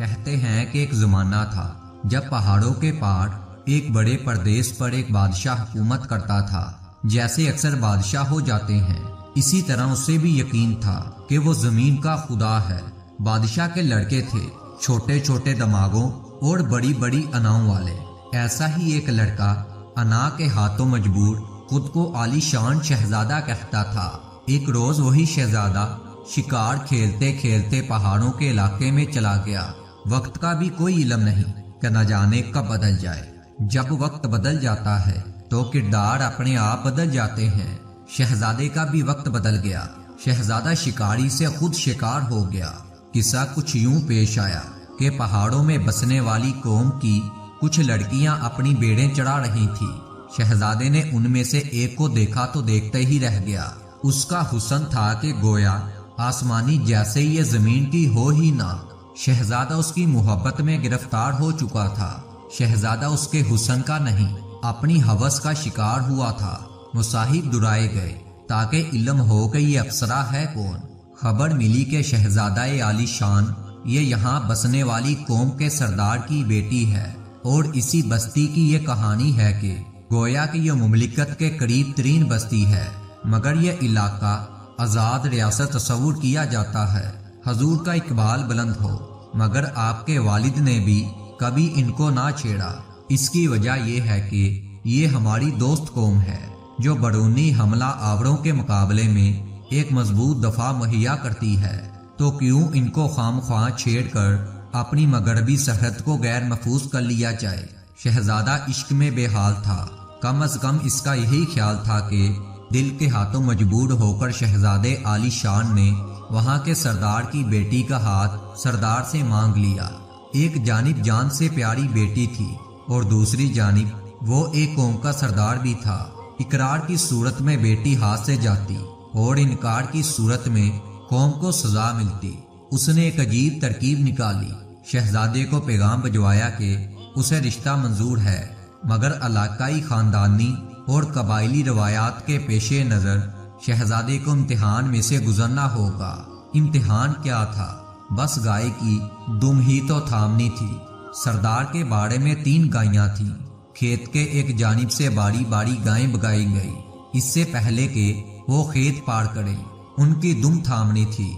کہتے ہیں کہ ایک زمانہ تھا جب پہاڑوں کے پار ایک بڑے پردیس پر ایک بادشاہ حکومت کرتا تھا۔ جیسے اکثر بادشاہ ہو جاتے ہیں، اسی طرح اسے بھی یقین تھا کہ وہ زمین کا خدا ہے۔ بادشاہ کے لڑکے تھے، چھوٹے چھوٹے دماغوں اور بڑی بڑی اناؤں والے۔ ایسا ہی ایک لڑکا انا کے ہاتھوں مجبور خود کو عالی شان شہزادہ کہتا تھا۔ ایک روز وہی شہزادہ شکار کھیلتے کھیلتے پہاڑوں کے علاقے میں چلا گیا۔ وقت کا بھی کوئی علم نہیں کہ نہ جانے کب بدل جائے۔ جب وقت بدل جاتا ہے تو کردار اپنے آپ بدل جاتے ہیں۔ شہزادے کا بھی وقت بدل گیا۔ شہزادہ شکاری سے خود شکار ہو گیا۔ قصہ کچھ یوں پیش آیا کہ پہاڑوں میں بسنے والی قوم کی کچھ لڑکیاں اپنی بیڑیں چڑھا رہی تھیں۔ شہزادے نے ان میں سے ایک کو دیکھا تو دیکھتے ہی رہ گیا۔ اس کا حسن تھا کہ گویا آسمانی جیسے یہ زمین کی ہو ہی نہ۔ شہزادہ اس کی محبت میں گرفتار ہو چکا تھا۔ شہزادہ اس کے حسن کا نہیں، اپنی ہوس کا شکار ہوا تھا۔ مصاحب دورائے گئے تاکہ علم ہو کہ یہ افسرہ ہے کون۔ خبر ملی کہ شہزادہ عالی شان یہ یہاں بسنے والی قوم کے سردار کی بیٹی ہے، اور اسی بستی کی یہ کہانی ہے کہ گویا کہ یہ مملکت کے قریب ترین بستی ہے، مگر یہ علاقہ آزاد ریاست تصور کیا جاتا ہے۔ حضور کا اقبال بلند ہو، مگر آپ کے والد نے بھی کبھی ان کو نہ چھیڑا۔ اس کی وجہ یہ ہے کہ یہ ہماری دوست قوم ہے جو بیرونی حملہ آوروں کے مقابلے میں ایک مضبوط دفاع مہیا کرتی ہے، تو کیوں ان کو خام خواہ چھیڑ کر اپنی مغربی سرحد کو غیر محفوظ کر لیا جائے۔ شہزادہ عشق میں بے حال تھا۔ کم از کم اس کا یہی خیال تھا کہ دل کے ہاتھوں مجبور ہو کر شہزادے عالی شان نے وہاں کے سردار کی بیٹی کا ہاتھ سردار سے مانگ لیا۔ ایک جانب جان سے پیاری بیٹی تھی اور دوسری جانب وہ ایک قوم کا سردار بھی تھا۔ اقرار کی صورت میں بیٹی ہاتھ سے جاتی اور انکار کی صورت میں قوم کو سزا ملتی۔ اس نے ایک عجیب ترکیب نکالی۔ شہزادے کو پیغام بھجوایا کہ اسے رشتہ منظور ہے، مگر علاقائی خاندانی اور قبائلی روایات کے پیش نظر شہزادے کو امتحان میں سے گزرنا ہوگا۔ امتحان کیا تھا؟ بس گائے کی دم ہی تو تھامنی تھی۔ سردار کے باڑے میں 3 گائیاں تھیں۔ کھیت کے ایک جانب سے باری باری گائیں بگائی گئی، اس سے پہلے کہ وہ کھیت پار کریں۔ ان کی دم تھامنی تھی۔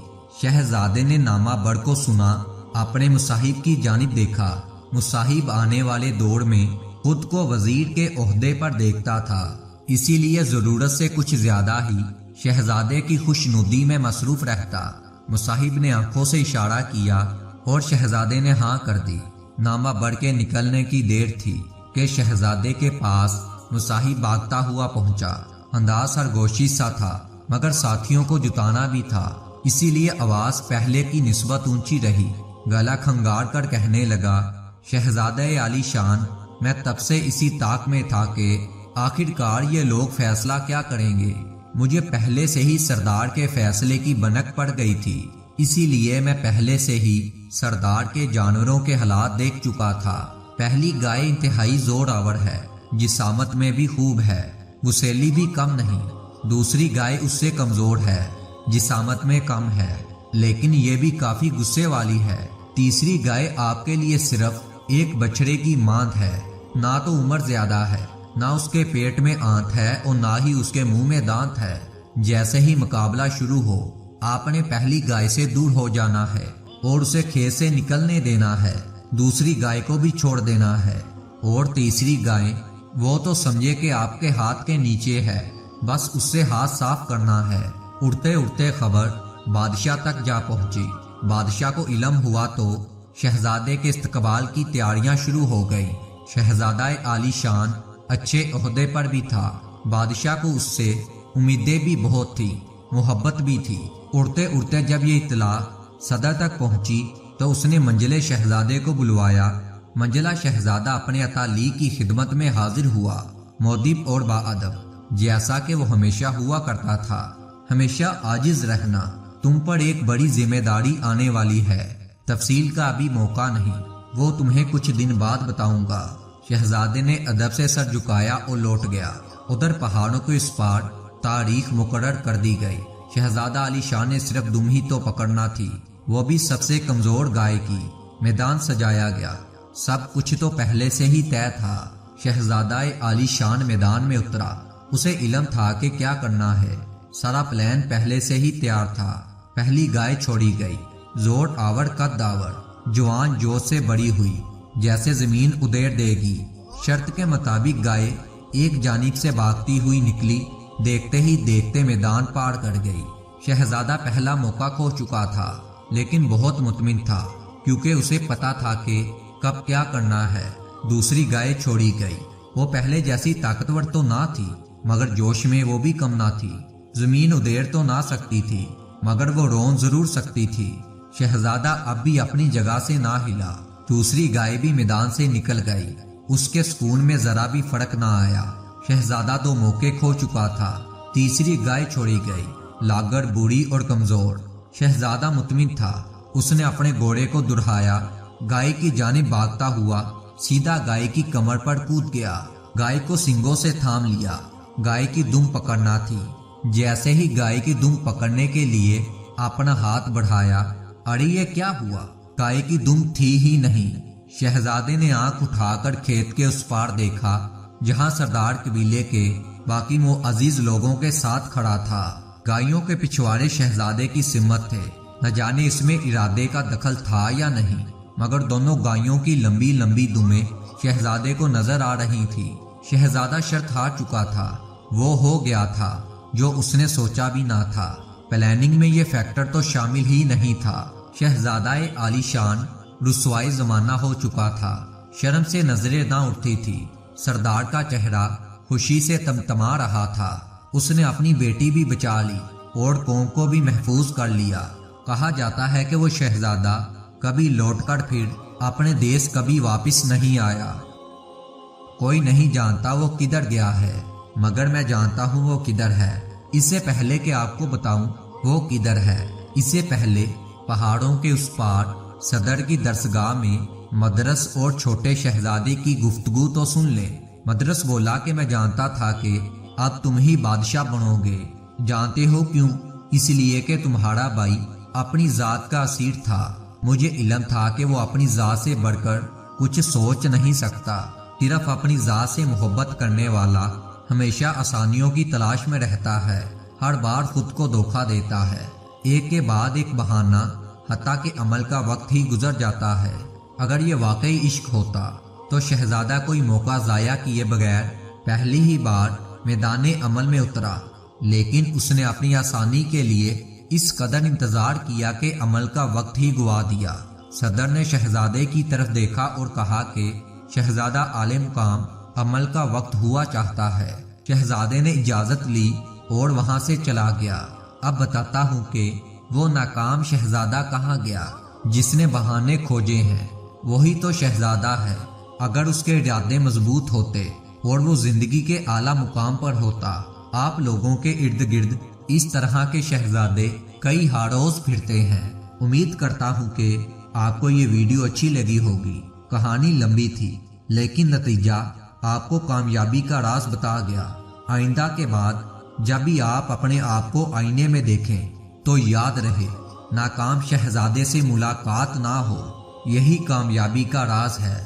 شہزادے نے نامہ بڑھ کو سنا، اپنے مصاحب کی جانب دیکھا۔ مصاحب آنے والے دور میں خود کو وزیر کے عہدے پر دیکھتا تھا، اسی لیے ضرورت سے کچھ زیادہ ہی شہزادے کی خوشنودی میں مصروف رہتا۔ مصاحب نے آنکھوں سے اشارہ کیا اور شہزادے نے ہاں کر دی۔ نامہ بڑھ کے نکلنے کی دیر تھی کہ شہزادے کے پاس مصاحب بھاگتا ہوا پہنچا۔ انداز سرگوشی سا تھا، مگر ساتھیوں کو جتانا بھی تھا، اسی لیے آواز پہلے کی نسبت اونچی رہی۔ گلا کھنگار کر کہنے لگا، شہزادہ عالی شان، میں تب سے اسی طاق میں تھا کہ آخرکار یہ لوگ فیصلہ کیا کریں گے۔ مجھے پہلے سے ہی سردار کے فیصلے کی بنک پڑ گئی تھی، اسی لیے میں پہلے سے ہی سردار کے جانوروں کے حالات دیکھ چکا تھا۔ پہلی گائے انتہائی زور آور ہے، جسامت میں بھی خوب ہے، گسیلی بھی کم نہیں۔ دوسری گائے اس سے کمزور ہے، جسامت میں کم ہے، لیکن یہ بھی کافی غصے والی ہے۔ تیسری گائے آپ کے لیے صرف ایک بچڑے کی ماند ہے، نہ تو عمر زیادہ ہے، نہ اس کے پیٹ میں آنت ہے اور نہ ہی اس کے منہ میں دانت ہے۔ جیسے ہی مقابلہ شروع ہو، آپ نے پہلی گائے سے دور ہو جانا ہے اور اسے کھیت سے نکلنے دینا ہے۔ دوسری گائے کو بھی چھوڑ دینا ہے، اور تیسری گائے وہ تو سمجھے کہ آپ کے ہاتھ کے نیچے ہے، بس اس سے ہاتھ صاف کرنا ہے۔ اڑتے اڑتے خبر بادشاہ تک جا پہنچی۔ بادشاہ کو علم ہوا تو شہزادے کے استقبال کی تیاریاں شروع ہو گئی۔ شہزادہ عالی شان اچھے عہدے پر بھی تھا۔ بادشاہ کو اس سے امیدیں بھی بہت تھی، محبت بھی تھی۔ اڑتے اڑتے جب یہ اطلاع صدر تک پہنچی تو اس نے منجلے شہزادے کو بلوایا۔ منجلہ شہزادہ اپنے اطالی کی خدمت میں حاضر ہوا، مؤدب اور باادب، جیسا کہ وہ ہمیشہ ہوا کرتا تھا۔ ہمیشہ عاجز رہنا، تم پر ایک بڑی ذمہ داری آنے والی ہے، تفصیل کا ابھی موقع نہیں، وہ تمہیں کچھ دن بعد بتاؤں گا۔ شہزادے نے ادب سے سر جھکایا اور لوٹ گیا۔ ادھر پہاڑوں کو اس پار تاریخ مقرر کر دی گئی۔ شہزادہ علی شان نے صرف دم ہی تو پکڑنا تھی، وہ بھی سب سے کمزور گائے کی۔ میدان سجایا گیا۔ سب کچھ تو پہلے سے ہی طے تھا۔ شہزادہ عالی شان میدان میں اترا۔ اسے علم تھا کہ کیا کرنا ہے۔ سارا پلان پہلے سے ہی تیار تھا۔ پہلی گائے چھوڑی گئی، زور آور قد آور، جوان جوش سے بڑی ہوئی جیسے زمین ادیر دے گی۔ شرط کے مطابق گائے ایک جانب سے بھاگتی ہوئی نکلی، دیکھتے ہی دیکھتے میدان پار کر گئی۔ شہزادہ پہلا موقع کھو چکا تھا، لیکن بہت مطمئن تھا کیونکہ اسے پتا تھا کہ کب کیا کرنا ہے۔ دوسری گائے چھوڑی گئی۔ وہ پہلے جیسی طاقتور تو نہ تھی، مگر جوش میں وہ بھی کم نہ تھی۔ زمین ادیر تو نہ سکتی تھی، مگر وہ رون ضرور سکتی تھی۔ شہزادہ اب بھی اپنی جگہ سے نہ ہلا۔ دوسری گائے بھی میدان سے نکل گئی۔ اس کے سکون میں ذرا بھی فرق نہ آیا۔ شہزادہ دو موقع کھو چکا تھا۔ تیسری گائے چھوڑی گئی، لاغر، بوڑھی اور کمزور۔ شہزادہ مطمئن تھا۔ اس نے اپنے گھوڑے کو دڑھایا، گائے کی جانب بھاگتا ہوا سیدھا گائے کی کمر پر کود گیا۔ گائے کو سنگوں سے تھام لیا۔ گائے کی دم پکڑنا تھی۔ جیسے ہی گائے کی دم پکڑنے کے لیے اپنا ہاتھ بڑھایا، ارے یہ کیا ہوا؟ گائے کی دم تھی ہی نہیں۔ شہزادے نے آنکھ اٹھا کر کھیت کے اس پار دیکھا جہاں سردار قبیلے کے باقی معزز لوگوں کے ساتھ کھڑا تھا۔ گائیوں کے پچھواڑے شہزادے کی سمت تھے۔ نہ جانے اس میں ارادے کا دخل تھا یا نہیں، مگر دونوں گائیوں کی لمبی لمبی دمیں شہزادے کو نظر آ رہی تھی۔ شہزادہ شرط ہار چکا تھا۔ وہ ہو گیا تھا جو اس نے سوچا بھی نہ تھا۔ پلاننگ میں یہ فیکٹر تو شامل ہی نہیں تھا۔ شہزادہ عالی شان رسوائی زمانہ ہو چکا تھا۔ شرم سے نظریں نہ اٹھتی تھی۔ سردار کا چہرہ خوشی سے تمتما رہا تھا۔ اس نے اپنی بیٹی بھی بچا لی اور قوم کو بھی محفوظ کر لیا۔ کہا جاتا ہے کہ وہ شہزادہ کبھی لوٹ کر پھر اپنے دیس کبھی واپس نہیں آیا۔ کوئی نہیں جانتا وہ کدھر گیا ہے، مگر میں جانتا ہوں وہ کدھر ہے۔ اس سے پہلے کہ آپ کو بتاؤں وہ کدھر ہے، اس سے پہلے پہاڑوں کے اس پار صدر کی درسگاہ میں مدرس اور چھوٹے شہزادے کی گفتگو تو سن لیں۔ مدرس بولا کہ میں جانتا تھا کہ اب تم ہی بادشاہ بنو گے۔ جانتے ہو کیوں؟ اس لیے کہ تمہارا بھائی اپنی ذات کا اسیر تھا۔ مجھے علم تھا کہ وہ اپنی ذات سے بڑھ کر کچھ سوچ نہیں سکتا۔ صرف اپنی ذات سے محبت کرنے والا ہمیشہ آسانیوں کی تلاش میں رہتا ہے، ہر بار خود کو دھوکہ دیتا ہے۔ ایک کے بعد ایک بہانہ، حتیٰ کہ عمل کا وقت ہی گزر جاتا ہے۔ اگر یہ واقعی عشق ہوتا تو شہزادہ کوئی موقع ضائع کیے بغیر پہلی ہی بار میدان عمل میں اترا، لیکن اس نے اپنی آسانی کے لیے اس قدر انتظار کیا کہ عمل کا وقت ہی گوا دیا۔ صدر نے شہزادے کی طرف دیکھا اور کہا کہ شہزادہ اعلی مقام، عمل کا وقت ہوا چاہتا ہے۔ شہزادے نے اجازت لی اور وہاں سے چلا گیا۔ اب بتاتا ہوں کہ وہ ناکام شہزادہ کہاں گیا جس نے بہانے کھوجے ہیں۔ وہی تو شہزادہ ہے۔ اگر اس کے ارادے مضبوط ہوتے اور وہ زندگی کے اعلیٰ مقام پر ہوتا، آپ لوگوں کے ارد گرد اس طرح کے شہزادے کئی ہاروز پھرتے ہیں۔ امید کرتا ہوں کہ آپ کو یہ ویڈیو اچھی لگی ہوگی۔ کہانی لمبی تھی، لیکن نتیجہ آپ کو کامیابی کا راز بتا گیا۔ آئندہ کے بعد جب بھی آپ اپنے آپ کو آئینے میں دیکھیں تو یاد رہے، ناکام شہزادے سے ملاقات نہ ہو، یہی کامیابی کا راز ہے۔